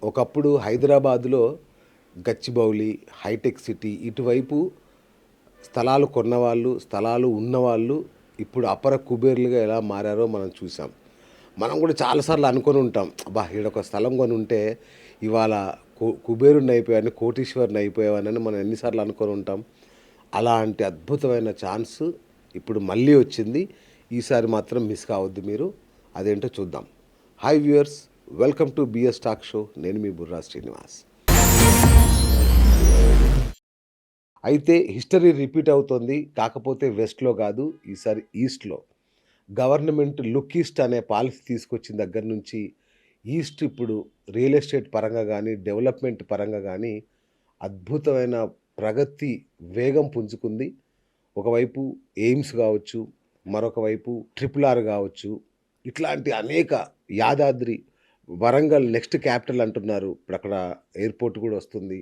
ఒకప్పుడు హైదరాబాదులో Gachibowli, hitech city ఇటువైపు స్థలాలు కొన్నవాళ్ళు, స్థలాలు ఉన్నవాళ్ళు ఇప్పుడు అపర కుబేర్లుగా ఎలా మారారో మనం చూసాం. మనం కూడా చాలాసార్లు అనుకొని ఉంటాం. అబ్బా! ఈడొక స్థలం కొని ఉంటే ఇవాళ కుబేరుడిని అయిపోయాను, కోటీశ్వరుని అయిపోయావనని మనం ఎన్నిసార్లు అనుకొని ఉంటాం. అలాంటి అద్భుతమైన ఛాన్స్ ఇప్పుడు మళ్ళీ వచ్చింది. ఈసారి మాత్రం మిస్ కావద్దు మీరు. అదేంటో చూద్దాం. Hi viewers, welcome to BS talk show. నేను మీ బుర్రా శ్రీనివాస్. అయితే హిస్టరీ రిపీట్ అవుతుంది. కాకపోతే వెస్ట్‌లో కాదు, ఈసారి ఈస్ట్‌లో. గవర్నమెంట్ లుక్ ఈస్ట్ అనే పాలసీ తీసుకొచ్చిన దగ్గర నుంచి ఈస్ట్ ఇప్పుడు రియల్ ఎస్టేట్ పరంగా గానీ, డెవలప్‌మెంట్ పరంగా గానీ అద్భుతమైన ప్రగతి వేగం పుంజుకుంది. ఒకవైపు ఎయిమ్స్ కావచ్చు, మరొక వైపు ట్రిపుల్ ఆర్ కావచ్చు, ఇట్లాంటి అనేక యాదాద్రి, వరంగల్ నెక్స్ట్ క్యాపిటల్ అంటున్నారు. ఇప్పుడక్కడ ఎయిర్‌పోర్ట్ కూడా వస్తుంది.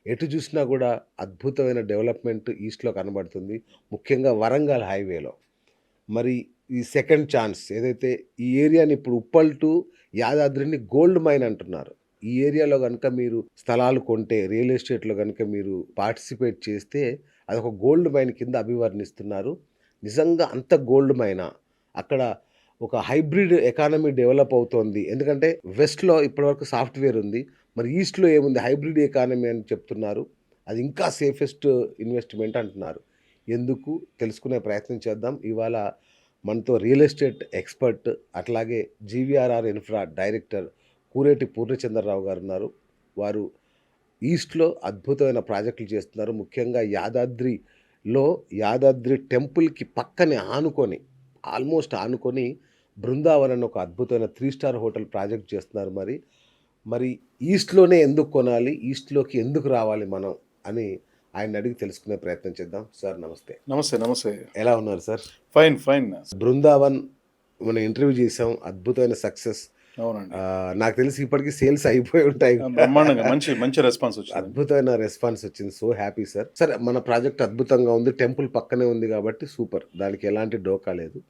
ఎటు చూసినా కూడా అద్భుతమైన డెవలప్‌మెంట్ ఈస్ట్‌లో కనబడుతుంది. ముఖ్యంగా వరంగల్ హైవేలో. మరి ఈ సెకండ్ ఛాన్స్ ఏదైతే ఈ ఏరియాని ఇప్పుడు ఉప్పల్ టు యాదాద్రిని గోల్డ్ మైన్ అంటున్నారు. ఈ ఏరియాలో గనుక మీరు స్థలాలు కొంటే, రియల్ ఎస్టేట్‌లో గనుక మీరు పార్టిసిపేట్ చేస్తే అదొక గోల్డ్ మైన్ కింద అభివర్ణిస్తున్నారు. నిజంగా అంత గోల్డ్ మైనా? అక్కడ ఒక హైబ్రిడ్ ఎకానమీ డెవలప్ అవుతోంది. ఎందుకంటే వెస్ట్‌లో ఇప్పటివరకు సాఫ్ట్‌వేర్ ఉంది. మరి ఈస్ట్‌లో ఏముంది? హైబ్రిడ్ ఎకానమీ అని చెప్తున్నారు. అది ఇంకా సేఫెస్ట్ ఇన్వెస్ట్‌మెంట్ అంటున్నారు. ఎందుకు తెలుసుకునే ప్రయత్నం చేద్దాం. ఇవాళ మనతో రియల్ ఎస్టేట్ ఎక్స్పర్ట్, అట్లాగే జీవీఆర్ఆర్ ఇన్ఫ్రా డైరెక్టర్ కూరేటి పూర్ణచంద్రరావు గారు ఉన్నారు. వారు ఈస్ట్‌లో అద్భుతమైన ప్రాజెక్టులు చేస్తున్నారు. ముఖ్యంగా యాదాద్రి టెంపుల్‌కి పక్కనే ఆనుకొని, ఆల్మోస్ట్ ఆనుకొని బృందావన్ అని ఒక అద్భుతమైన 3 స్టార్ హోటల్ ప్రాజెక్ట్ చేస్తున్నారు. మరి ఈస్ట్‌లోనే ఎందుకు కొనాలి? ఈస్ట్‌లోకి ఎందుకు రావాలి మనం అని ఆయన్ని అడిగి తెలుసుకునే ప్రయత్నం చేద్దాం. సార్ నమస్తే. నమస్తే. నమస్తే. ఎలా ఉన్నారు సార్? ఫైన్. ఫైన్. బృందావన్ మనం ఇంటర్వ్యూ చేసాం. అద్భుతమైన సక్సెస్. అవునండి. నాకు తెలిసి ఇప్పటికి సేల్స్ అయిపోయి ఉంటాయి. బ్రహ్మాండంగా మంచి రెస్పాన్స్ వచ్చింది. అద్భుతమైన రెస్పాన్స్ వచ్చింది. So happy sir. సరే, మన ప్రాజెక్ట్ అద్భుతంగా ఉంది. టెంపుల్ పక్కనే ఉంది కాబట్టి సూపర్. దానికి ఎలాంటి డోకా లేదు.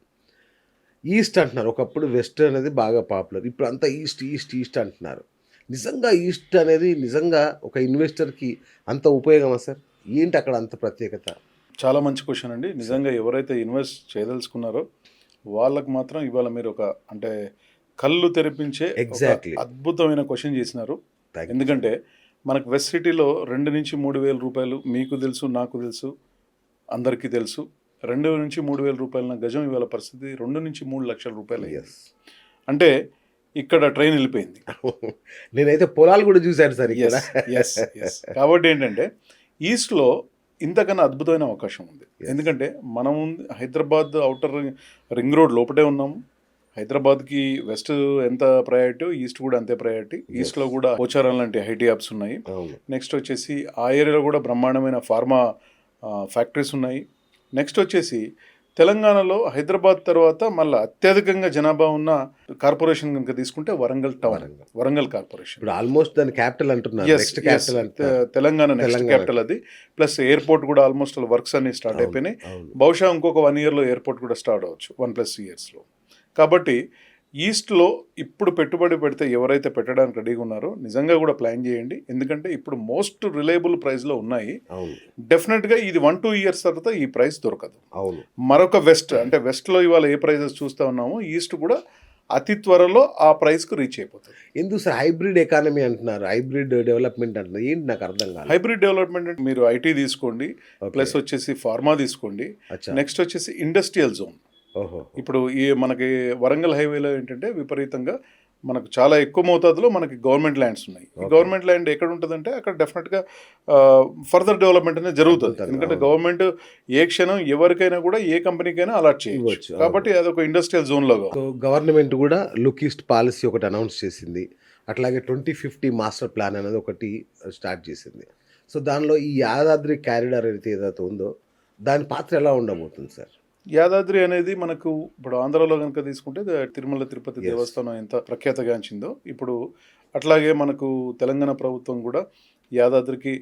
ఈస్ట్ అంటున్నారు. ఒకప్పుడు వెస్ట్ అనేది బాగా పాపులర్. ఇప్పుడు అంతా ఈస్ట్ అంటున్నారు. నిజంగా ఈస్ట్ అనేది నిజంగా ఒక ఇన్వెస్టర్‌కి అంత ఉపయోగమా సార్? ఏంటి అక్కడ అంత ప్రత్యేకత? చాలా మంచి క్వశ్చన్ అండి. నిజంగా ఎవరైతే ఇన్వెస్ట్ చేయదలుచుకున్నారో వాళ్ళకు మాత్రం ఇవాళ మీరు అంటే కళ్ళు తెరిపించే ఎగ్జాక్ట్లీ అద్భుతమైన క్వశ్చన్ చేసినారు. ఎందుకంటే మనకు వెస్ట్ సిటీలో 2,000-3,000 రూపాయలు మీకు తెలుసు, నాకు తెలుసు, అందరికీ తెలుసు. 2,000-3,000 రూపాయల గజం ఇవాళ పరిస్థితి 2-3 లక్షల రూపాయలు. అంటే ఇక్కడ ట్రైన్ వెళ్ళిపోయింది. నేనైతే పొలాలు కూడా చూశాను సార్ ఇక్కడ. కాబట్టి ఏంటంటే ఈస్ట్లో ఇంతకన్నా అద్భుతమైన అవకాశం ఉంది. ఎందుకంటే మనం హైదరాబాద్ ఔటర్ రింగ్ రోడ్ లోపటే ఉన్నాము. హైదరాబాద్కి వెస్ట్ ఎంత ప్రయారిటీ, ఈస్ట్ కూడా అంతే ప్రయారిటీ. ఈస్ట్లో కూడా పోచారం లాంటి ఐటీ హబ్స్ ఉన్నాయి. నెక్స్ట్ వచ్చేసి ఆ ఏరియాలో కూడా బ్రహ్మాండమైన ఫార్మా ఫ్యాక్టరీస్ ఉన్నాయి. నెక్స్ట్ వచ్చేసి తెలంగాణలో హైదరాబాద్ తర్వాత మళ్ళీ అత్యధికంగా జనాభా ఉన్న కార్పొరేషన్ కనుక తీసుకుంటే వరంగల్ టౌన్, వరంగల్ కార్పొరేషన్. ఇప్పుడు ఆల్మోస్ట్ దాని క్యాపిటల్ అంటున్నారు. తెలంగాణ నెక్స్ట్ క్యాపిటల్ అది. ప్లస్ ఎయిర్పోర్ట్ కూడా ఆల్మోస్ట్ వర్క్స్ అన్ని స్టార్ట్ అయిపోయినాయి. బహుశా ఇంకొక 1 ఇయర్లో ఎయిర్పోర్ట్ కూడా స్టార్ట్ అవ్వచ్చు, 1+ ఇయర్స్లో. కాబట్టి ఈస్ట్లో ఇప్పుడు పెట్టుబడి పెడితే ఎవరైతే పెట్టడానికి రెడీగా ఉన్నారో నిజంగా కూడా ప్లాన్ చేయండి. ఎందుకంటే ఇప్పుడు మోస్ట్ రిలయబుల్ ప్రైస్లో ఉన్నాయి. డెఫినెట్గా ఇది 1-2 ఇయర్స్ తర్వాత ఈ ప్రైస్ దొరకదు. మరొక వెస్ట్లో ఇవాళ ఏ ప్రైజెస్ చూస్తూ ఉన్నామో ఈస్ట్ కూడా అతి త్వరలో ఆ ప్రైస్కు రీచ్ అయిపోతుంది. ఎందుకు సార్ హైబ్రిడ్ ఎకానమీ అంటున్నారు, హైబ్రిడ్ డెవలప్మెంట్ అంటున్నారు? ఏంటి నాకు అర్థం కాదు. హైబ్రిడ్ డెవలప్మెంట్ అంటే మీరు ఐటీ తీసుకోండి, ప్లస్ వచ్చేసి ఫార్మా తీసుకోండి, నెక్స్ట్ వచ్చేసి ఇండస్ట్రియల్ జోన్. ఇప్పుడు ఈ మనకి వరంగల్ హైవేలో ఏంటంటే విపరీతంగా మనకు చాలా ఎక్కువ మోతాదులో మనకి గవర్నమెంట్ ల్యాండ్స్ ఉన్నాయి. ఈ గవర్నమెంట్ ల్యాండ్ ఎక్కడ ఉంటుందంటే అక్కడ డెఫినెట్గా ఫర్దర్ డెవలప్మెంట్ అనేది జరుగుతుంది. ఎందుకంటే గవర్నమెంట్ ఏ క్షణం ఎవరికైనా కూడా ఏ కంపెనీకైనా అలాట్ చేయవచ్చు. కాబట్టి అదొక ఇండస్ట్రియల్ జోన్లో గవర్నమెంట్ కూడా లుక్ ఈస్ట్ పాలసీ ఒకటి అనౌన్స్ చేసింది. అట్లాగే 2050 మాస్టర్ ప్లాన్ అనేది ఒకటి స్టార్ట్ చేసింది. సో దానిలో ఈ యాదాద్రి కారిడార్ ఏదైతే ఉందో దాని పాత్ర ఎలా ఉండబోతుంది సార్? యాదాద్రి అనేది మనకు ఇప్పుడు ఆంధ్రాలో కనుక తీసుకుంటే తిరుమల తిరుపతి దేవస్థానం ఎంత ప్రఖ్యాతగాంచిందో ఇప్పుడు అట్లాగే మనకు తెలంగాణ ప్రభుత్వం కూడా యాదాద్రికి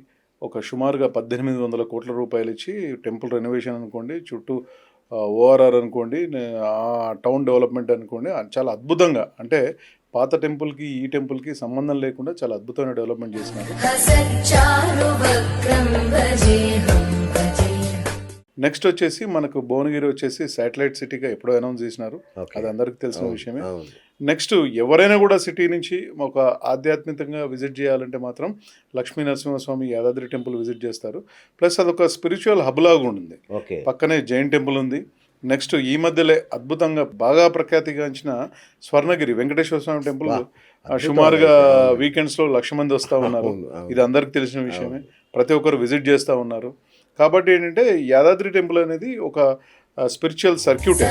ఒక సుమారుగా 1,800 కోట్ల రూపాయలు ఇచ్చి టెంపుల్ రెనోవేషన్ అనుకోండి, చుట్టూ ఓఆర్ఆర్ అనుకోండి, ఆ టౌన్ డెవలప్మెంట్ అనుకోండి, చాలా అద్భుతంగా అంటే పాత టెంపుల్కి ఈ టెంపుల్కి సంబంధం లేకుండా చాలా అద్భుతమైన డెవలప్మెంట్ చేసినారు. నెక్స్ట్ వచ్చేసి మనకు భువనగిరి వచ్చేసి శాటిలైట్ సిటీగా ఎప్పుడో అనౌన్స్ చేసినారు, ఓకే. అది అందరికి తెలిసిన విషయమే. అవును. నెక్స్ట్ ఎవరైనా కూడా సిటీ నుంచి ఒక ఆధ్యాత్మికంగా విజిట్ చేయాలంటే మాత్రం లక్ష్మీ నరసింహస్వామి యాదాద్రి టెంపుల్ విజిట్ చేస్తారు. ప్లస్ అదొక స్పిరిచువల్ హబ్ లాగా ఉంటుంది. ఓకే. పక్కనే జైన్ టెంపుల్ ఉంది. నెక్స్ట్ ఈ మధ్యలో అద్భుతంగా బాగా ప్రఖ్యాతిగాంచిన స్వర్ణగిరి వెంకటేశ్వర స్వామి టెంపుల్ సుమారుగా వీకెండ్స్లో 1,00,000 మంది వస్తూ ఉన్నారు. అవును, అవును. ఇది అందరికి తెలిసిన విషయమే. ప్రతి ఒక్కరు విజిట్ చేస్తూ ఉన్నారు. కాబట్టి ఏంటంటే యాదాద్రి టెంపుల్ అనేది ఒక స్పిరిచువల్ సర్క్యూట్.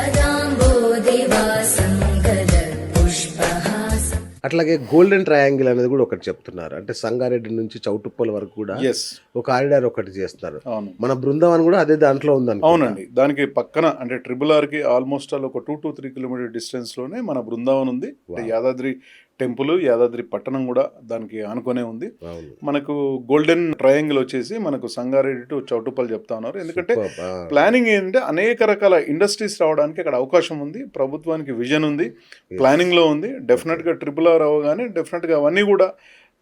అట్లాగే గోల్డెన్ ట్రయాంగిల్ అనేది కూడా ఒకటి చెప్తున్నారు. అంటే సంగారెడ్డి నుంచి చౌటుప్పల్ వరకు కూడా ఎస్, ఒక కారిడార్ ఒకటి చేస్తున్నారు. అవును, మన బృందావన్ కూడా అదే దాంట్లో ఉందని. అవునండి. దానికి పక్కన అంటే ట్రిపుల్ ఆర్కి ఆల్మోస్ట్ ఆల్ ఒక 2 to 3 కిలోమీటర్ డిస్టెన్స్లోనే మన బృందావన్ ఉంది. అంటే యాదాద్రి టెంపుల్, యాదాద్రి పట్టణం కూడా దానికి ఆనుకొనే ఉంది. అవును. మనకు గోల్డెన్ ట్రయాంగిల్ వచ్చేసి మనకు సంగారెడ్డి టు చౌటుప్పల్ చెప్తా ఉన్నారు. ఎందుకంటే ప్లానింగ్ ఏంటంటే అనేక రకాల ఇండస్ట్రీస్ రావడానికి అక్కడ అవకాశం ఉంది. ప్రభుత్వానికి విజన్ ఉంది, ప్లానింగ్ లో ఉంది. డెఫినెట్ గా ట్రిపుల్ ఆర్ అవగానే డెఫినెట్ గా అవన్నీ కూడా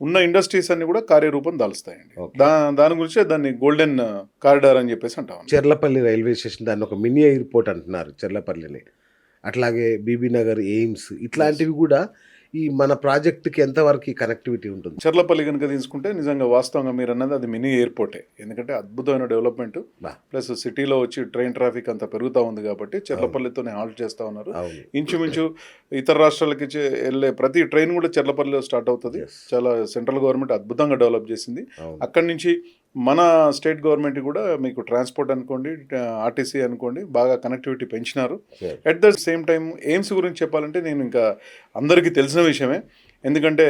ఉన్న ఇండస్ట్రీస్ అన్ని కూడా కార్యరూపం దాల్స్తాయండి. దాని గురించి దాన్ని గోల్డెన్ కారిడార్ అని చెప్పేసి అంటాం. చెర్లపల్లి రైల్వే స్టేషన్ దాన్ని ఒక మినీ ఎయిర్పోర్ట్ అంటున్నారు చెర్లపల్లిని. అట్లాగే బీబీ నగర్, ఎయిమ్స్ ఇట్లాంటివి కూడా ఈ మన ప్రాజెక్టుకి ఎంతవరకు కనెక్టివిటీ ఉంటుంది? చెర్లపల్లి కనుక తీసుకుంటే నిజంగా వాస్తవంగా మీరు అన్నది అది మినీ ఎయిర్పోర్టే. ఎందుకంటే అద్భుతమైన డెవలప్మెంట్, ప్లస్ సిటీలో వచ్చి ట్రైన్ ట్రాఫిక్ అంతా పెరుగుతూ ఉంది కాబట్టి చెర్లపల్లితోనే హాల్ట్ చేస్తూ ఉన్నారు. ఇంచుమించు ఇతర రాష్ట్రాలకి వెళ్ళే ప్రతి ట్రైన్ కూడా చెర్లపల్లిలో స్టార్ట్ అవుతుంది. చాలా సెంట్రల్ గవర్నమెంట్ అద్భుతంగా డెవలప్ చేసింది. అక్కడి నుంచి మన స్టేట్ గవర్నమెంట్ కూడా మీకు ట్రాన్స్పోర్ట్ అనుకోండి, ఆర్టీసీ అనుకోండి, బాగా కనెక్టివిటీ పెంచినారు. At the same time AIIMS గురించి చెప్పాలంటే నేను ఇంకా అందరికీ తెలిసిన విషయమే. ఎందుకంటే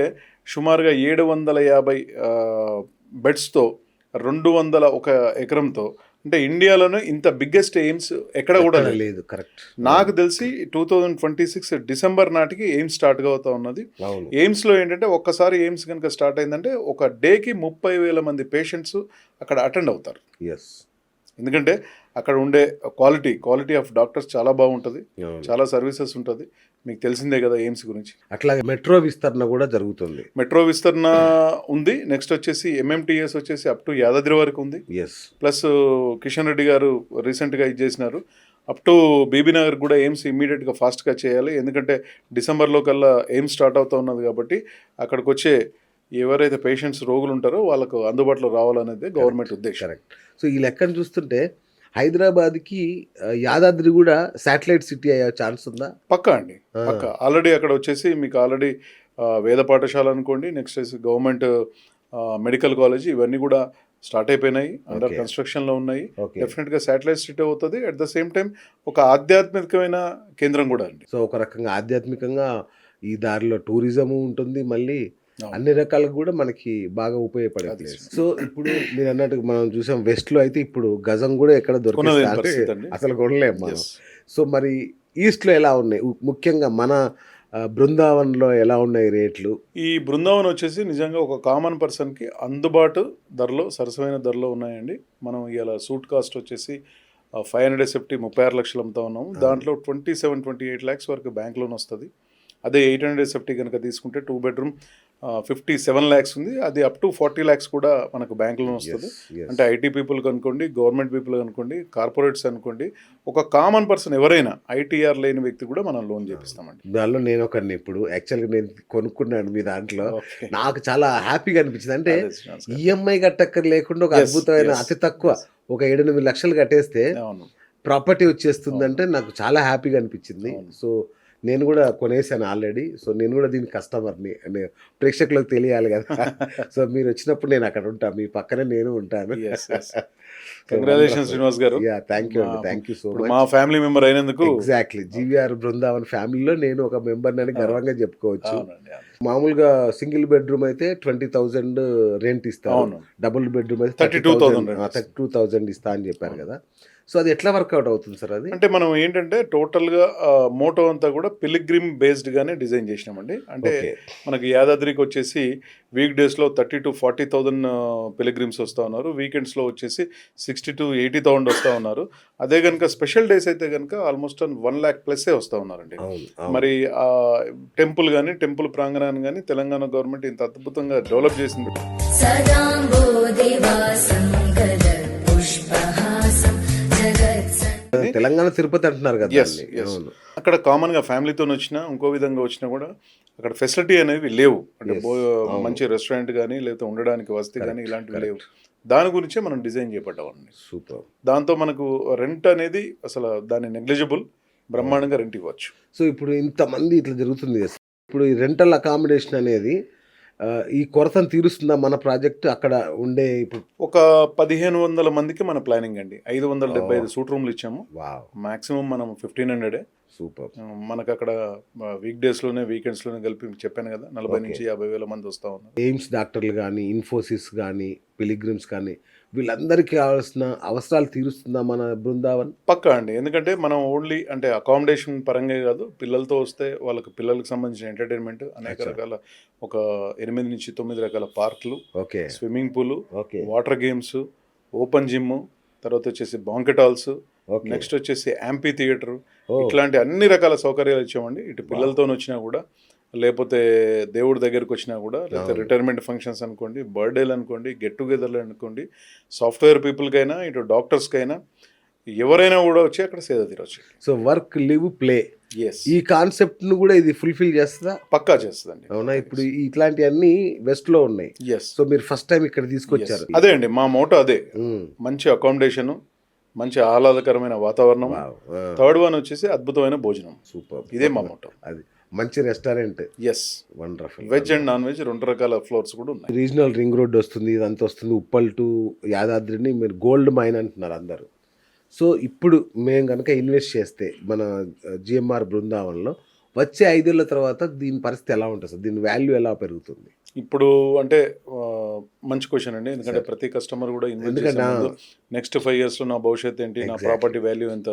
సుమారుగా 750 బెడ్స్తో 201 ఎకరంతో, అంటే ఇండియాలోనే ఇంత బిగ్గెస్ట్ ఎయిమ్స్ ఎక్కడ కూడా లేదు. కరెక్ట్. నాకు తెలిసి 2026 డిసెంబర్ నాటికి ఎయిమ్స్ స్టార్ట్ అవుతా ఉన్నది. ఎయిమ్స్ లో ఏంటంటే ఒక్కసారి ఎయిమ్స్ కనుక స్టార్ట్ అయిందంటే ఒక డేకి 30,000 మంది పేషెంట్స్ అక్కడ అటెండ్ అవుతారు. ఎందుకంటే అక్కడ ఉండే క్వాలిటీ ఆఫ్ డాక్టర్స్ చాలా బాగుంటుంది, చాలా సర్వీసెస్ ఉంటుంది. మీకు తెలిసిందే కదా ఎయిమ్స్ గురించి. అట్లాగే మెట్రో విస్తరణ కూడా జరుగుతుంది. మెట్రో విస్తరణ ఉంది. నెక్స్ట్ వచ్చేసి ఎంఎంటీఎస్ వచ్చేసి అప్ టు యాదాద్రి వరకు ఉంది. ప్లస్ కిషన్ రెడ్డి గారు రీసెంట్గా ఇది చేసినారు. అప్ టు బీబీ నగర్ కూడా ఎయిమ్స్ ఇమ్మీడియట్గా ఫాస్ట్గా చేయాలి. ఎందుకంటే డిసెంబర్లో కల్లా ఎయిమ్స్ స్టార్ట్ అవుతూ ఉన్నది కాబట్టి అక్కడికి వచ్చే ఎవరైతే పేషెంట్స్ రోగులు ఉంటారో వాళ్ళకు అందుబాటులో రావాలనేది గవర్నమెంట్ ఉద్దేశం. కరెక్ట్. సో ఈ లెక్కను చూస్తుంటే హైదరాబాద్కి యాదాద్రి కూడా శాటిలైట్ సిటీ అయ్యే ఛాన్స్ ఉందా? పక్కా అండి, పక్కా. ఆల్రెడీ అక్కడ వచ్చేసి మీకు ఆల్రెడీ వేద పాఠశాల అనుకోండి, నెక్స్ట్ గవర్నమెంట్ మెడికల్ కాలేజ్, ఇవన్నీ కూడా స్టార్ట్ అయిపోయినాయి, అండర్ కన్స్ట్రక్షన్లో ఉన్నాయి. డెఫినెట్గా శాటిలైట్ సిటీ అవుతుంది. అట్ ద సేమ్ టైం ఒక ఆధ్యాత్మికమైన కేంద్రం కూడా అండి. సో ఒక రకంగా ఆధ్యాత్మికంగా ఈ దారిలో టూరిజము ఉంటుంది, మళ్ళీ అన్ని రకాలకు కూడా మనకి బాగా ఉపయోగపడే ప్లేస్. సో ఇప్పుడు మీరు అన్నట్టు మనం చూసాం వెస్ట్ లో అయితే ఇప్పుడు గజం కూడా ఎక్కడ దొరకదు, అసలు కొనలేము మనం. సో మరి ఈస్ట్ లో ఎలా ఉన్నాయి, ముఖ్యంగా మన బృందావన్లో ఎలా ఉన్నాయి రేట్లు? ఈ బృందావన్ వచ్చేసి నిజంగా ఒక కామన్ పర్సన్కి అందుబాటు ధరలో, సరసమైన ధరలో ఉన్నాయండి. మనం ఇలా సూట్ కాస్ట్ వచ్చేసి 500 SFT 36 లక్షలు అమ్ముతా ఉన్నాము. దాంట్లో 27-28 lakhs వరకు బ్యాంక్ లోన్ వస్తుంది. అదే 800 SFT కనుక తీసుకుంటే 2 bedroom 57 lakhs ఉంది. అది అప్ టు 40 lakhs కూడా మనకు బ్యాంక్ లోన్ వస్తుంది. అంటే ఐటీ పీపుల్ అనుకోండి, గవర్నమెంట్ పీపుల్ అనుకోండి, కార్పొరేట్స్ అనుకోండి, ఒక కామన్ పర్సన్ ఎవరైనా ఐటీఆర్ లేని వ్యక్తి కూడా మనం లోన్ చేపిస్తామండి. దానిలో నేను ఒకరిని ఇప్పుడు యాక్చువల్గా నేను కొనుక్కున్నాను మీ దాంట్లో. నాకు చాలా హ్యాపీగా అనిపించింది. అంటే ఈఎంఐ కట్టక్కర్ లేకుండా ఒక అద్భుతమైన అతి తక్కువ ఒక 7-8 లక్షలు కట్టేస్తే ప్రాపర్టీ వచ్చేస్తుందంటే నాకు చాలా హ్యాపీగా అనిపించింది. సో నేను కూడా కొనేసాను ఆల్రెడీ. సో నేను కూడా దీని కస్టమర్ని, ప్రేక్షకులకు తెలియాలి కదా. సో మీరు వచ్చినప్పుడు నేను అక్కడ ఉంటాను, మీ పక్కనే నేను ఉంటాను. కంగ్రాచులేషన్స్ శ్రీనివాస్ గారు. థ్యాంక్ యూ అండి, థ్యాంక్ యూ సో మచ్. మా ఫ్యామిలీ మెంబర్ అయినందుకు. ఎగ్జాక్ట్లీ, జీవీఆర్ బృందావన్ ఫ్యామిలీలో నేను ఒక మెంబర్ అని గర్వంగా చెప్పుకోవచ్చు. మామూలుగా సింగిల్ బెడ్రూమ్ అయితే 20,000 రెంట్ ఇస్తారు. అవును. డబుల్ బెడ్రూమ్ అయితే 32,000 32,000 ఇస్తా అని చెప్పారు అవును. కదా! సో అది ఎట్లా వర్కౌట్ అవుతుంది సార్ అది? అంటే మనం ఏంటంటే టోటల్‌గా మోటో అంతా కూడా పిల్గ్రిమ్ బేస్డ్‌గానే డిజైన్ చేసినామండి. అంటే ఓకే. మనకి యాదాద్రికి వచ్చేసి వీక్ డేస్‌లో 30,000-40,000 పిల్గ్రిమ్స్ వస్తా ఉన్నారు. వీకెండ్స్‌లో వచ్చేసి 60,000-80,000 వస్తా ఉన్నారు. అదే గనుక స్పెషల్ డేస్ అయితే గనుక ఆల్మోస్ట్ 1,00,000 ప్లస్సే వస్తా ఉన్నారండి. అవును. అవును. మరి టెంపుల్ గాని, టెంపుల్ ప్రాంగణాన్ని గాని తెలంగాణ గవర్నమెంట్ ఇంత అద్భుతంగా డెవలప్ చేసింది. సదాంబోదివాసం గదపుష్పహాసం జగత్సన్ తెలంగాణ తిరుపతి అంటున్నారు కదా యెస్. దాన్ని. యెస్. అవును. అక్కడ కామన్‌గా ఫ్యామిలీతోని వచ్చినా, ఇంకో విధంగా వచ్చినా కూడా అక్కడ ఫెసిలిటీ అనేవి లేవు. అంటే Yes. అవును. మంచి రెస్టారెంట్ గాని, లేకపోతే ఉండడానికి వసతి గాని కరెక్ట్. ఇలాంటివి లేవు. కరెక్ట్. దాని గురించే మనం డిజైన్ చేపట్టామండి. సూపర్. దాంతో మనకు రెంట్ అనేది అసలు దాన్ని నెగ్లిజిబుల్ బ్రహ్మాండంగా రెంట్ ఇవ్వచ్చు. సో ఇప్పుడు ఇంతమంది ఇట్లా జరుగుతుంది కదా! ఇప్పుడు ఈ రెంటల్ అకామిడేషన్ అనేది ఈ కొరతను తీరుస్తుందా మన ప్రాజెక్ట్ అక్కడ ఉండే ఇప్పుడు? ఒక 1,500 మందికి మన ప్లానింగ్ అండి. 575 ఓహ్! సూట్ రూమ్‌లు ఇచ్చాము. వావ్! మాక్సిమం మనం 1,500 సూపర్. మనకు అక్కడ వీక్ డేస్‌లోనే, వీకెండ్స్‌లోనే కలిపి చెప్పాను కదా! 40,000-50,000 మంది వస్తా ఉన్నారు. ఎయిమ్స్ డాక్టర్లు గానీ, ఇన్ఫోసిస్ గానీ, పిలిగ్రిమ్స్ కానీ వీళ్ళందరికీ కావాల్సిన అవసరాలు తీరుస్తుందా మన బృందావన్? పక్కా అండి. ఎందుకంటే మనం ఓన్లీ అంటే అకామిడేషన్ పరంగా కాదు. పిల్లలతో వస్తే వాళ్ళకి పిల్లలకి సంబంధించిన ఎంటర్‌టైన్‌మెంట్ అనేక అచ్చా! రకాల ఒక 8-9 రకాల పార్కులు, okay. Swimming pool, okay. Water games, open gym, తర్వాత వచ్చేసి బాంకెట్ హాల్స్, ఓకే. నెక్స్ట్ వచ్చేసి యాంఫీ థియేటర్ ఓహ్! ఇట్లాంటి అన్ని రకాల సౌకర్యాలు ఇచ్చామండి. ఇటు వావ్! పిల్లలతోనొచ్చినా కూడా, లేపోతే దేవుడి దగ్గరికొచ్చినా కూడా, లేకపోతే అవును. రిటైర్మెంట్ ఫంక్షన్స్ అనుకోండి, బర్త్‌డేలు అనుకోండి, గెట్ టుగెదర్‌లు అనుకోండి, సాఫ్ట్‌వేర్ పీపుల్‌కైనా, ఇటు డాక్టర్స్‌కైనా ఎవరైనా కూడా వచ్చి అక్కడ సేద తీరొచ్చు. So work, live, play yes. ఈ కాన్సెప్ట్‌ను కూడా ఇది ఫుల్‌ఫిల్ చేస్తదా? పక్కా చేస్తదండి. అవునా? ఇప్పుడు ఇట్లాంటియన్నీ వెస్ట్‌లో ఉన్నాయి. యెస్. సో మీరు ఫస్ట్ టైమ్ ఇక్కడ యెస్. తీసుకొచ్చారు. అదే అండి. మా మోటో అదే. హ్మ్. మంచి అకామిడేషను, మంచి ఆహ్లాదకరమైన వాతావరణం. వావ్! ఆ! థర్డ్ వన్ వచ్చేసి అద్భుతమైన భోజనం. సూపర్. ఇదే మా మోటో. అది మంచి restaurant. Yes. Wonderful. Veg and non veg 2 రకాల ఫ్లోర్స్ కూడా ఉన్నాయి. రీజనల్ రింగ్ రోడ్ వస్తుంది. ఇదంతా వస్తుంది. ఉప్పల్ టు యాదాద్రిని మీరు గోల్డ్ మైన్ అంటున్నారు అందరూ. సో ఇప్పుడు మేము గనక ఇన్వెస్ట్ చేస్తే మన జీఎంఆర్ బృందావనంలో వచ్చే 5 ఏళ్ల తర్వాత దీని పరిస్థితి ఎలా ఉంటుంది సార్? దీని వాల్యూ ఎలా పెరుగుతుంది? ఇప్పుడు అంటే మంచి క్వశ్చన్ అండి. ఎందుకంటే సార్. ప్రతి కస్టమర్ కూడా ఇన్వెస్ట్ చేసే ఎందుకంటే ముందు నెక్స్ట్ 5 ఇయర్స్‌లో నా భవిష్యత్తు ఏంటి? నా ఎగ్జాక్ట్‌లీ. ప్రాపర్టీ వాల్యూ ఎంత?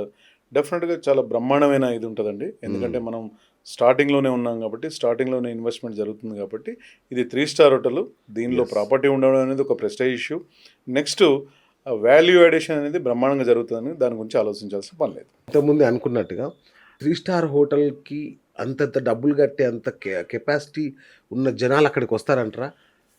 డెఫినెట్‌గా చాలా బ్రహ్మాండమైన ఇది ఉంటదండి. ఎందుకంటే మనం స్టార్టింగ్‌లోనే ఉన్నాం కాబట్టి, స్టార్టింగ్‌లోనే ఇన్వెస్ట్‌మెంట్ జరుగుతుంది కాబట్టి, ఇది 3 స్టార్ హోటల్. దీనిలో యెస్. ప్రాపర్టీ ఉండడం అనేది ఒక prestige issue. Next value addition అనేది బ్రహ్మాండంగా జరుగుతుందని దాని గురించి ఆలోచించాల్సిన పని లేదు. ఇంతకుముందే అనుకున్నట్టుగా 3 స్టార్ హోటల్‌కి అంతంత డబ్బులు కట్టే అంత కెపాసిటీ ఉన్న జనాలు అక్కడికి వస్తారంటారా?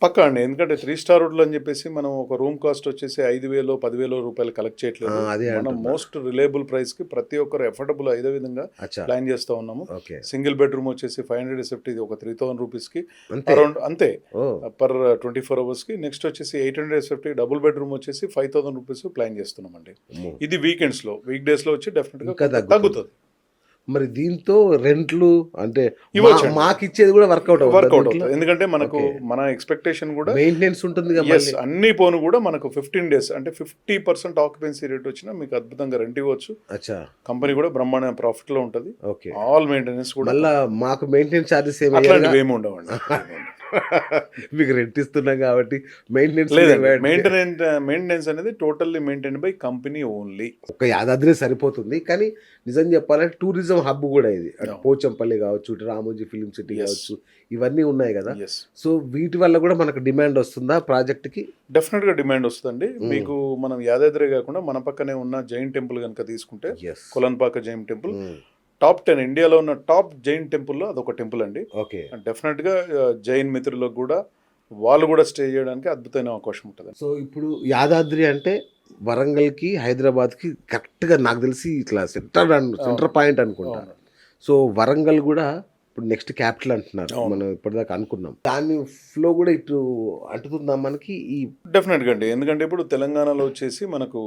పక్కా అండి. ఎందుకంటే 3 స్టార్ హోటల్ అని చెప్పేసి మనం ఒక రూమ్ కాస్ట్ వచ్చేసి 5,000, 10,000 రూపాయలు కలెక్ట్ చేయట్లేదు. అదే మనం అంటున్నా. మోస్ట్ రిలయబుల్ ప్రైస్‌కి ప్రతి ఒక్కరు ఎఫోర్డబుల్ అయ్యే విధంగా అచ్చా! ప్లాన్ చేస్తా ఉన్నాము. ఓకే. సింగిల్ బెడ్రూమ్ వచ్చేసి 550 ఇది ఒక 3,000 రూపీస్‌కి అంతే. అరౌండ్ అంతే ఓహ్! పర్ 24 అవర్స్‌కి. నెక్స్ట్ వచ్చేసి 850 డబుల్ బెడ్రూమ్ వచ్చేసి 5,000 రూపీస్ ప్లాన్ చేస్తున్నామండి. అమ్మో! ఇది వీకెండ్స్‌లో. వీక్ డేస్‌లో వచ్చి డెఫినెట్‌గా ఇంకా తగ్గుతుంది. మరి దీంతో రెంట్లు అంటే ఇవ్వచ్చండి. మాకిచ్చేది కూడా వర్కౌట్ వర్కౌట్ అవుతుందా అవుతుంది. ఎందుకంటే మనకు ఓకే. మన ఎక్స్‌పెక్టేషన్ కూడా మెయింటెనెన్స్ ఉంటుందిగా యెస్. మళ్ళీ. అన్ని పోను కూడా మనకు 15 డేస్ అంటే 50% ఆక్యుపెన్సీ రేట్ వచ్చినా మీకు అద్భుతంగా రెంట్ ఇవ్వచ్చు. అచ్చా! కంపెనీ కూడా బ్రహ్మాండమైన ప్రాఫిట్‌లో ఉంటది. ఓకే. ఆల్ మెయింటెనెన్స్ కూడా మళ్ళా మాకు మెయింటెనెన్స్ చార్జెస్ ఏమి వేయరుగా? అట్లాంటివి ఏమి ఉండవండి. మీకు రెంట్ ఇస్తున్నాం కాబట్టి మెయింటెనెన్స్ లేదండి. మెయింటెనెన్స్ అనేది totally maintained by company only. ఒక యాదాద్రి సరిపోతుంది. కానీ నిజం చెప్పాలంటే టూరిజం హబ్ కూడా ఇది. అటు అవును. పోచంపల్లి కావచ్చు, ఇటు రామోజీ ఫిల్మ్ సిటీ Yes. కావచ్చు, ఇవన్నీ ఉన్నాయి కదా. యెస్. సో వీటి వల్ల కూడా మనకు డిమాండ్ వస్తుందా ప్రాజెక్ట్‌కి? డెఫినెట్‌గా డిమాండ్ వస్తుందండి. మీకు మనం యాదాద్రి కాకుండా మన పక్కనే ఉన్న జైన్ టెంపుల్ కనుక తీసుకుంటే yes. Kolanpaka Jain temple top 10 ఇండియాలో ఉన్న టాప్ జైన్ టెంపుల్‌లో అదొక టెంపుల్ అండి. ఓకే. డెఫినెట్‌గా జైన్ మిత్రులకు కూడా వాళ్ళు కూడా స్టే చేయడానికి అద్భుతమైన అవకాశం ఉంటుంది. సో ఇప్పుడు యాదాద్రి అంటే వరంగల్‌కి, హైదరాబాద్‌కి కరెక్ట్‌గా నాకు తెలిసి ఇట్లా సెంటర్ పాయింట్ అనుకుంటా. అవును. సో వరంగల్ కూడా ఇప్పుడు నెక్స్ట్ క్యాపిటల్ అంటున్నారు. అవును. మనం ఇప్పటిదాకా అనుకున్నాం. దాని ఫ్లో కూడా ఇటు అంటుతుందా మనకి? ఈ డెఫినెట్‌గా అండి. ఎందుకంటే ఇప్పుడు తెలంగాణలో వచ్చేసి మనకు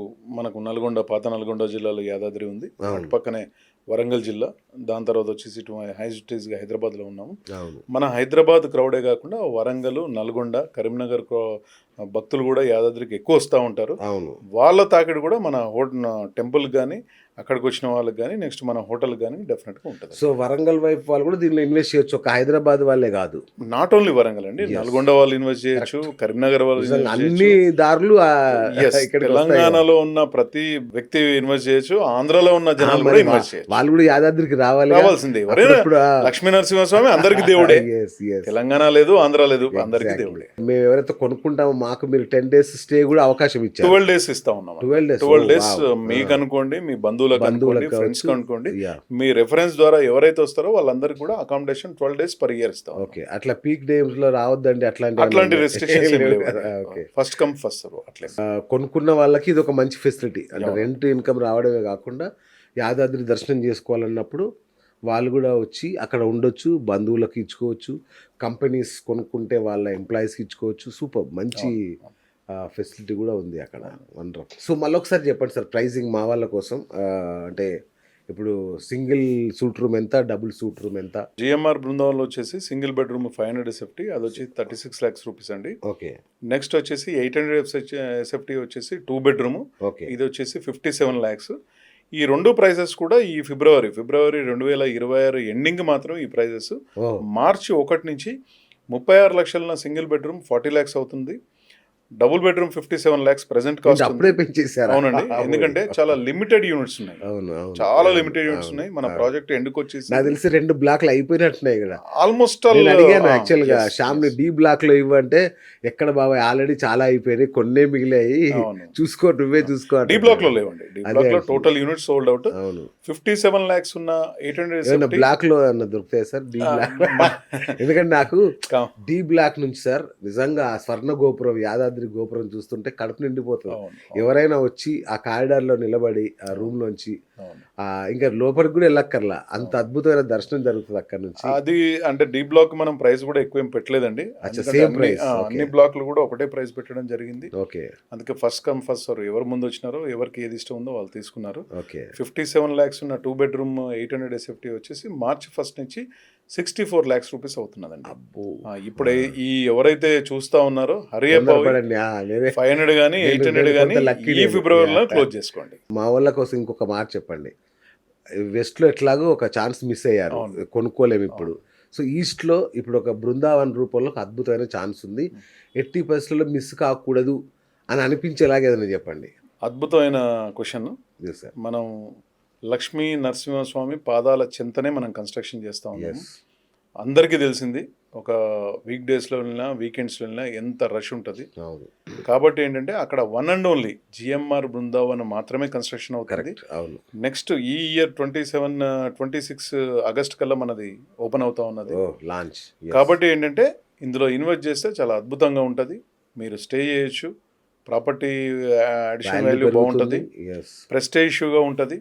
నల్గొండ, పాత నల్గొండ జిల్లాలో యాదాద్రి ఉంది. అవును. అటు పక్కనే వరంగల్ జిల్లా. దాని తర్వాత వచ్చేసి ఇటు హైస్టేజ్గా హైదరాబాద్లో ఉన్నాము. అవును. మన హైదరాబాద్ క్రౌడే కాకుండా వరంగల్, నల్గొండ, కరీంనగర్ భక్తులు కూడా యాదాద్రికి ఎక్కువ వస్తూ ఉంటారు. అవును. వాళ్ళ తాకిడి కూడా మన టెంపుల్ కానీ అక్కడికి వచ్చిన వాళ్ళకి కానీ నెక్స్ట్ మన హోటల్కి కానీ డెఫినెట్గా ఉంటుంది. సో వరంగల్ వైపు వాళ్ళు కూడా దీనిలో ఇన్వెస్ట్ చేయొచ్చు, ఒక హైదరాబాద్ వాళ్ళే కాదు. నాట్ ఓన్లీ వరంగల్ అండి, నల్గొండ వాళ్ళు ఇన్వెస్ట్ చేయొచ్చు, కరీంనగర్ వాళ్ళు నిజంగా ఇన్వెస్ట్ అన్ని దారులు Yes, తెలంగాణలో ఉన్న ప్రతి వ్యక్తి ఇన్వెస్ట్ చేయొచ్చు, ఆంధ్రాలో ఉన్న జనాలు కూడా ఇన్వెస్ట్ చేయొచ్చు. వాళ్ళు కూడా యాదాద్రికి రావాలి. రావాల్సిందే. ఎవరైనా లక్ష్మీ నరసింహస్వామి అందరికి దేవుడే. తెలంగాణ లేదు, ఆంధ్ర లేదు, అందరికి దేవుడే. మేము ఎవరైతే కొనుక్కుంటామో మాకు మీరు 10 days స్టే కూడా అవకాశం ఇచ్చారు. 12 days ఇస్తా ఉన్నాం. 12 days మీకు అనుకోండి, మీ బంధువులకు అనుకోండి, ఫ్రెండ్స్ కి అనుకోండి, మీ రెఫరెన్స్ ద్వారా ఎవరైతే వస్తారో వాళ్ళందరికీ కూడా అకామిడేషన్ 12 days per year ఇస్తాం. ఓకే, అట్లా పీక్ డేస్ లో రావద్దండి అట్లాంటి రెస్ట్రిక్షన్స్ ఏం లేవు. ఫస్ట్ కమ్ ఫస్ట్ సర్వ్ అట్లే. కొనుక్కున్న వాళ్ళకి ఇది ఒక మంచి ఫెసిలిటీ. అంటే రెంట్ ఇన్కమ్ రావడమే కాకుండా యాదాద్రి దర్శనం చేసుకోవాలన్నప్పుడు వాళ్ళు కూడా వచ్చి అక్కడ ఉండొచ్చు, బంధువులకు ఇచ్చుకోవచ్చు, కంపెనీస్ కొనుక్కుంటే వాళ్ళ ఎంప్లాయీస్కి ఇచ్చుకోవచ్చు. సూపర్, మంచి ఫెసిలిటీ కూడా ఉంది అక్కడ. వండర్. సో మళ్ళీ ఒకసారి చెప్పండి సార్ ప్రైజింగ్ మా వాళ్ళ కోసం. అంటే ఇప్పుడు సింగిల్ సూట్ రూమ్ ఎంత, డబుల్ సూట్ రూమ్ ఎంత? జిఎంఆర్ బృందావనంలో వచ్చేసి సింగిల్ బెడ్రూమ్ 500 SFT, అది వచ్చి 36 lakhs rupees అండి. ఓకే. నెక్స్ట్ వచ్చేసి 800 SFT వచ్చేసి 2 bedroom, ఓకే, ఇది వచ్చేసి 57 lakhs. ఈ రెండు ప్రైజెస్ కూడా ఈ ఫిబ్రవరి 2026 ఎండింగ్ మాత్రం ఈ ప్రైజెస్. మార్చి 1 నుంచి 36 లక్షల సింగిల్ బెడ్రూమ్ 40 lakhs అవుతుంది. Double bedroom 57 lakhs present cost. అప్పుడే పెంచేశారు. అవునండి, ఎందుకంటే చాలా లిమిటెడ్ యూనిట్స్ ఉన్నాయి. చాలా లిమిటెడ్ యూనిట్స్ ఉన్నాయి. మన ప్రాజెక్ట్ ఎండుకు వచ్చేసి నాకు తెలిసి 2 బ్లాక్లు అయిపోయినట్టున్నాయి ఇక్కడ. ఆల్మోస్ట్ అడిగాను యాక్చువల్ గా శ్యామ్ని డి బ్లాక్ లో ఇవ్వంటే ఎక్కడ బాబాయ్ ఆల్రెడీ చాలా అయిపోయినాయి, కొన్నే మిగిలాయి, చూసుకో నువ్వే చూసుకో. డి బ్లాక్ లో లేవండి, డి బ్లాక్ లో total unit sold out. 57 lakhs ఉన్న 800 బ్లాక్ లో అన్న దొరుకుతాయి సార్ డి బ్లాక్? ఎందుకంటే నాకు డి బ్లాక్ నుంచి సార్ నిజంగా ఆ స్వర్ణ గోపురం, యాదాద్రి గోపురం చూస్తుంటే కడుపు నిండిపోతుంది. ఎవరైనా వచ్చి ఆ కారిడార్ లో నిలబడి ఆ రూమ్ లోంచి ఇంకా లోపలికి కూడా వెళ్ళక్కర్లా, అంత అద్భుతమైన దర్శనం జరుగుతుంది అక్కడ నుంచి. అది అంటే డి బ్లాక్ మనం ప్రైస్ కూడా ఎక్కువ ఏం పెట్టలేదండి, అన్ని బ్లాక్లు కూడా ఒకటే ప్రైస్ పెట్టడం జరిగింది. ఓకే, అందుకే ఫస్ట్ కమ్ ఫస్ట్ సర్వ్, ఎవరు ముందు వచ్చినారో ఎవరికి ఏది ఇష్టం ఉందో వాళ్ళు తీసుకున్నారు. ఓకే. 57 lakhs ఉన్న 2 bedroom 800 SFT వచ్చేసి మార్చి 1 నుంచి 64 lakhs rupees అవుతున్నదండి. ఇప్పుడు ఈ ఎవరైతే చూస్తా ఉన్నారో హరి అప్ 500 కానీ 800 కానీ ఈ ఫిబ్రవరిలో క్లోజ్ చేసుకోండి. మా వాళ్ళ కోసం ఇంకొక మాట చెప్పండి. వెస్ట్ లో ఎట్లాగో ఒక ఛాన్స్ మిస్ అయ్యారు, కొనుక్కోలేము ఇప్పుడు. సో ఈస్ట్ లో ఇప్పుడు ఒక బృందావన్ రూపంలో ఒక అద్భుతమైన ఛాన్స్ ఉంది, ఎట్టి పరిస్థితుల్లో మిస్ కాకూడదు అని అనిపించేలాగా ఏదైనా చెప్పండి. అద్భుతమైన క్వశ్చన్. మనం లక్ష్మీ నరసింహస్వామి పాదాల చింతనే మనం కన్స్ట్రక్షన్ చేస్తా ఉన్నాము. అందరికీ తెలిసింది, ఒక వీక్ డేస్లో వెళ్ళినా వీకెండ్స్లో వెళ్ళినా ఎంత రష్ ఉంటుంది. కాబట్టి ఏంటంటే అక్కడ one and only GMR Brindavan మాత్రమే కన్స్ట్రక్షన్ అవుతుంది. నెక్స్ట్ ఈ ఇయర్ 26 ఆగస్ట్ కల్లా మనది ఓపెన్ అవుతా ఉన్నది లాంచ్. కాబట్టి ఏంటంటే ఇందులో ఇన్వెస్ట్ చేస్తే చాలా అద్భుతంగా ఉంటుంది. మీరు స్టే చేయొచ్చు, ప్రాపర్టీ అడిషనల్ వాల్యూ బాగుంటుంది, ప్రెస్టేజియస్గా ఉంటుంది.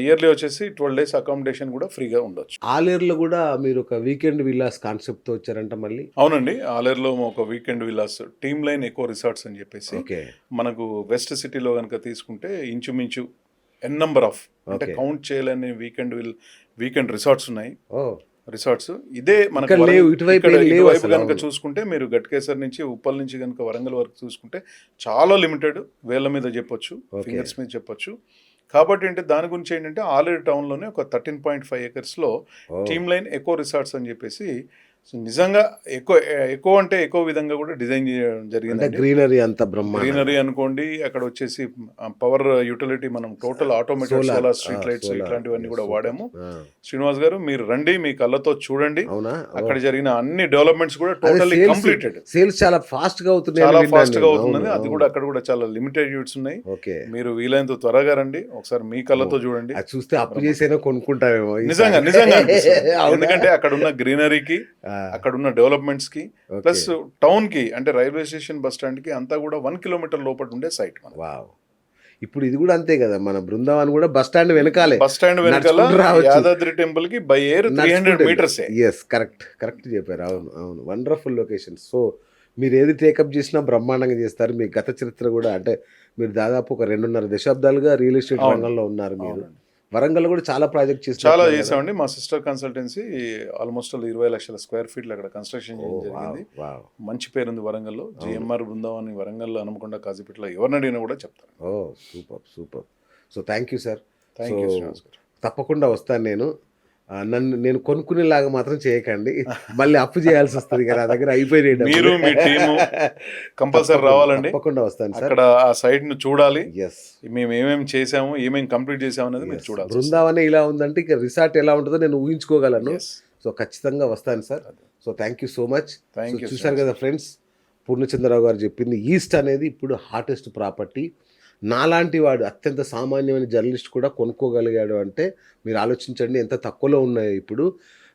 ఇయర్లీ వచ్చేసి 12 days అకామిడేషన్ కూడా ఫ్రీగా ఉండొచ్చు. ఆలేరులో కూడా మీరు ఒక వీకెండ్ విల్లాస్ కాన్సెప్ట్ తో వచ్చారంట మళ్ళీ? అవునండి, ఆలేరులో ఒక weekend villas team line eco resorts అని చెప్పేసి మనకు వెస్ట్ సిటీలో కనుక తీసుకుంటే ఇంచుమించు ఎన్ నంబర్ ఆఫ్, అంటే కౌంట్ చేయలేని వీకెండ్ రిసార్ట్స్ ఉన్నాయి. రిసార్ట్స్ ఇదే మనకు ఇటువైపు కనుక చూసుకుంటే మీరు గట్కేసర్ నుంచి ఉప్పల్ నుంచి కనుక వరంగల్ వరకు చూసుకుంటే చాలా లిమిటెడ్, వేళ్ల మీద చెప్పొచ్చు, ఫింగర్స్ మీద చెప్పొచ్చు. కాబట్టి అంటే దాని గురించి ఏంటంటే ఆలేరు టౌన్లోనే ఒక 13.5 acres team line eco resorts అని చెప్పేసి నిజంగా ఎక్కువ అంటే ఎక్కువ విధంగా కూడా డిజైన్ చేయడం జరిగింది. గ్రీనరీ అంతా గ్రీనరీ అనుకోండి, అక్కడ వచ్చేసి పవర్ యూటిలిటీ మనం total automated solar street lights ఇట్లాంటివన్నీ కూడా వాడాము. శ్రీనివాస్ గారు మీరు రండి, మీ కళ్ళతో చూడండి, అక్కడ జరిగిన అన్ని డెవలప్మెంట్స్ కూడా టోటల్లీ కంప్లీటెడ్. సేల్స్ చాలా ఫాస్ట్ గా అవుతుంది, అది కూడా అక్కడ కూడా చాలా లిమిటెడ్ యూనిట్స్ ఉన్నాయి. మీరు వీలైనంత త్వరగా రండి, ఒకసారి మీ కళ్ళతో చూడండి. చూస్తే అప్పు చేసేనా కొనుక్కుంటామేమో నిజంగా ఎందుకంటే అక్కడ ఉన్న గ్రీనరీకి, అక్కడ ఉన్న డెవలప్మెంట్స్ కి, ప్లస్ టౌన్ కి, అంటే రైల్వే స్టేషన్ బస్ స్టాండ్ కి అంతా కూడా 1 kilometer లోపల ఉండే సైట్. ఇప్పుడు ఇది కూడా అంతే కదా, మన బృందావన్ కూడా బస్ స్టాండ్ వెనకాల యాదాద్రి టెంపుల్ కి బై ఎయిర్ 300 meters. కరెక్ట్ చెప్పారు. అవును వండర్ఫుల్ లొకేషన్. సో మీరు ఏది టేకప్ చేసినా బ్రహ్మాండంగా చేస్తారు. మీ గత చరిత్ర కూడా, అంటే మీరు దాదాపు ఒక 2.5 దశాబ్దాలుగా రియల్ ఎస్టేట్ రంగంలో ఉన్నారు. మీరు వరంగల్ కూడా చాలా ప్రాజెక్ట్ చేసామండి. మా సిస్టర్ కన్సల్టెన్సీ ఆల్మోస్ట్ 20 లక్షల స్క్వేర్ ఫీట్లు అక్కడ కన్స్ట్రక్షన్ చేయడం జరిగింది. మంచి పేరుంది వరంగల్లో. జిఎంఆర్ బృందావన్ వరంగల్, హనుమకొండ, కాజీపేటలో ఎవరిని అడిగినా కూడా చెప్తారు. Super. So thank you sir. Thank you Srinivas గారు. తప్పకుండా వస్తాను నేను. నేను కొనుక్కునేలాగా మాత్రం చేయకండి. మళ్ళీ అప్పు చేయాల్సి వస్తుంది కదా, నా దగ్గర అయిపోయినాయి డబ్బులు. మీరు మీ టీము కంపల్సరీ రావాలండి. తప్పకుండా వస్తాను సార్. అక్కడ ఆ సైడ్ ను చూడాలి. ఎస్, మేము ఏమేమి చేసాము, ఏమేమి కంప్లీట్ చేసాము అనేది మీరు చూడాలి. బృందావనే ఇలా ఉందంటే ఇక రిసార్ట్ ఎలా ఉంటుందో నేను ఊహించుకోగలను. Yes. సో ఖచ్చితంగా వస్తాను sir. So thank you so much. Thank you, చూశారు కదా ఫ్రెండ్స్, పూర్ణచంద్రరావు గారు చెప్పింది. ఈస్ట్ అనేది ఇప్పుడు హాటెస్ట్ ప్రాపర్టీ. నాలాంటి వాడు అత్యంత సామాన్యమైన జర్నలిస్ట్ కూడా కొనుక్కోగలిగాడు అంటే మీరు ఆలోచించండి ఎంత తక్కువలో ఉన్నాయో ఇప్పుడు.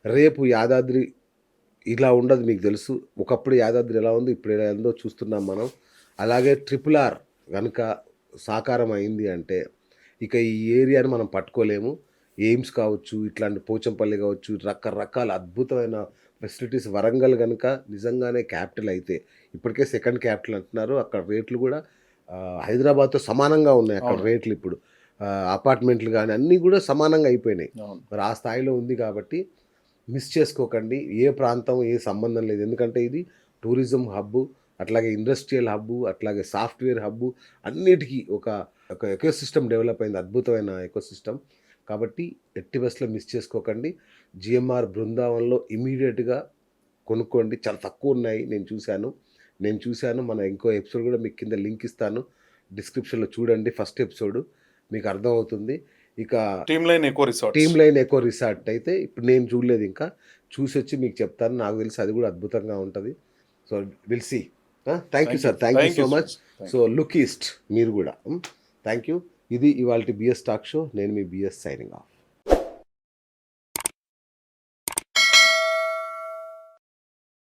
రేపు యాదాద్రి ఇలా ఉండదు, మీకు తెలుసు. ఒకప్పుడు యాదాద్రి ఎలా ఉందో ఇప్పుడు ఎలా ఉందో చూస్తున్నాం మనం. అలాగే RRR కనుక సాకారం అయింది అంటే ఇక ఈ ఏరియాని మనం పట్టుకోలేము. ఎయిమ్స్ కావచ్చు, ఇట్లాంటి పోచంపల్లి కావచ్చు, రకరకాల అద్భుతమైన ఫెసిలిటీస్. వరంగల్ కనుక నిజంగానే క్యాపిటల్ అయితే, ఇప్పటికే సెకండ్ క్యాపిటల్ అంటున్నారు, అక్కడ రేట్లు కూడా హైదరాబాద్తో సమానంగా ఉన్నాయి అక్కడ రేట్లు. ఇప్పుడు అపార్ట్మెంట్లు కానీ అన్నీ కూడా సమానంగా అయిపోయినాయి. అవును. మరి ఆ స్థాయిలో ఉంది కాబట్టి మిస్ చేసుకోకండి. ఏ ప్రాంతం ఏ సంబంధం లేదు, ఎందుకంటే ఇది టూరిజం హబ్బు, అట్లాగే ఇండస్ట్రియల్ హబ్బు, అట్లాగే సాఫ్ట్వేర్ హబ్బు, అన్నిటికీ ఒక ఎకోసిస్టమ్ డెవలప్ అయింది, అద్భుతమైన ఎకోసిస్టమ్. కాబట్టి ఎట్టి బస్లో మిస్ చేసుకోకండి. జిఎంఆర్ బృందావనంలో ఇమీడియట్గా కొనుక్కోండి. చాలా తక్కువ ఉన్నాయి, నేను చూశాను. మన ఇంకో ఎపిసోడ్ కూడా మీకు కింద లింక్ ఇస్తాను, డిస్క్రిప్షన్లో చూడండి. ఫస్ట్ ఎపిసోడ్ మీకు అర్థమవుతుంది. ఇక team line eco resort, team line eco resort అయితే ఇప్పుడు నేను చూడలేదు, ఇంకా చూసి వచ్చి మీకు చెప్తాను. నాకు తెలిసి అది కూడా అద్భుతంగా ఉంటుంది. So will see. Thank you sir, thank you so much. So look east మీరు కూడా. Thank you. ఇది ఇవాళ బిఎస్ టాక్ షో. నేను మీ బిఎస్ సైనింగ్ ఆఫ్.